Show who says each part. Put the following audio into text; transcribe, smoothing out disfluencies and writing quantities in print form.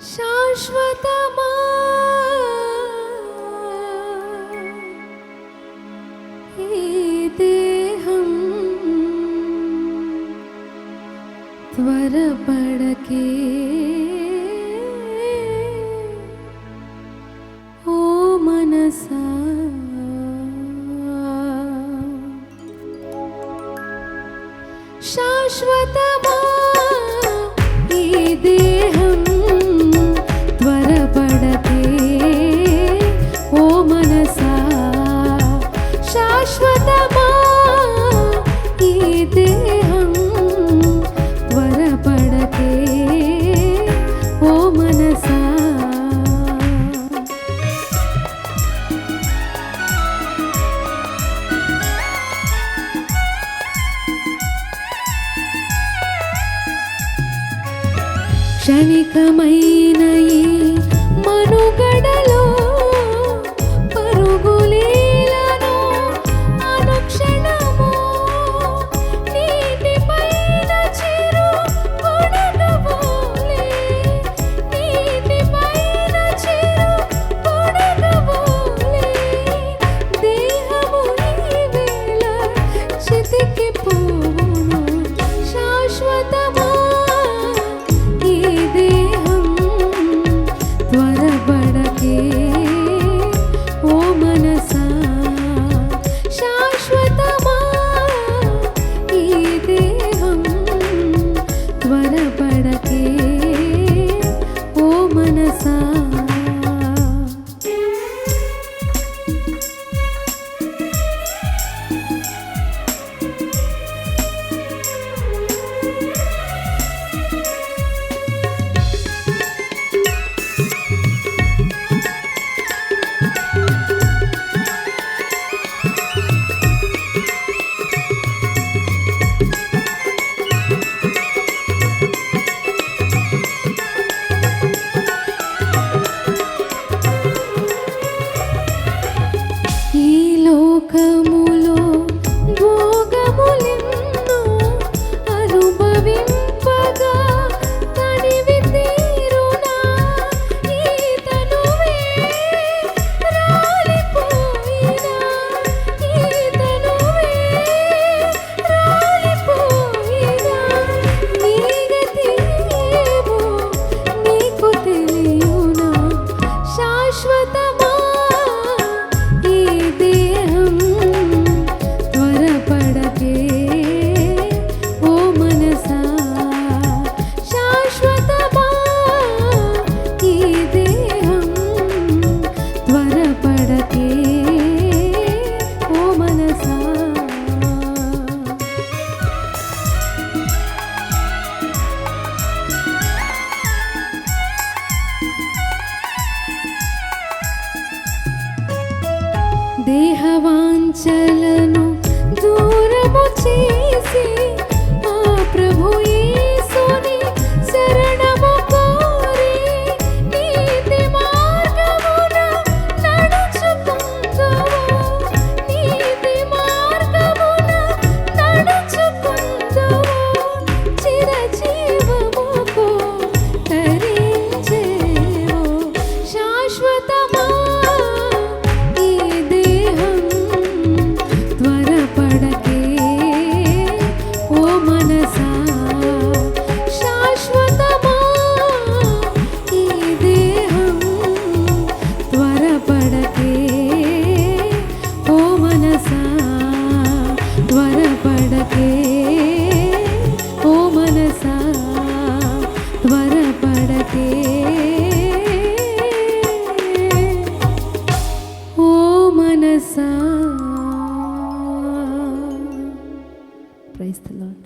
Speaker 1: శాశ్వతమా ఈ దేహం త్వరపడకే ఓ మనసా శాశ్వతమా ఈ దేహం త్వరపడకే ఓ మనసా శాశ్వతమా ఈ దేహం త్వరపడకే ఓ మనసా క్షణికమైన ఈ మనుగడలో పరుగులీలను అనుక్షణము నీటిపైన చిరు పొడగబోలే నీటిపైన చిరు పొడగబోలే దేహము ఈ వేళ చితికిపోవును శాశ్వతమా ఓ మనసా శాశ్వతమా ఈ దేహం త్వరపడకే ఓ మనసా లోకములో భోగములెన్నో అనుభవింపగా తనివి తీరునా ఈ తనువే రాలిపోయినా ఈ తనువే రాలిపోయినా నీ గతి ఏమో నీకు తెలియునా శాశ్వతమా దేహవాంఛలను దూరము చేసి ఆ ప్రభు యేసుని శరణము కోరి నీతి మార్గమున నడుచుకుందువు నీతి మార్గమున నడుచుకుందువు చిరజీవముకు తరించేవు శాశ్వతమా త్వరపడకే ఓ మనసా త్వరపడకే ఓ మనసా. Praise the lord.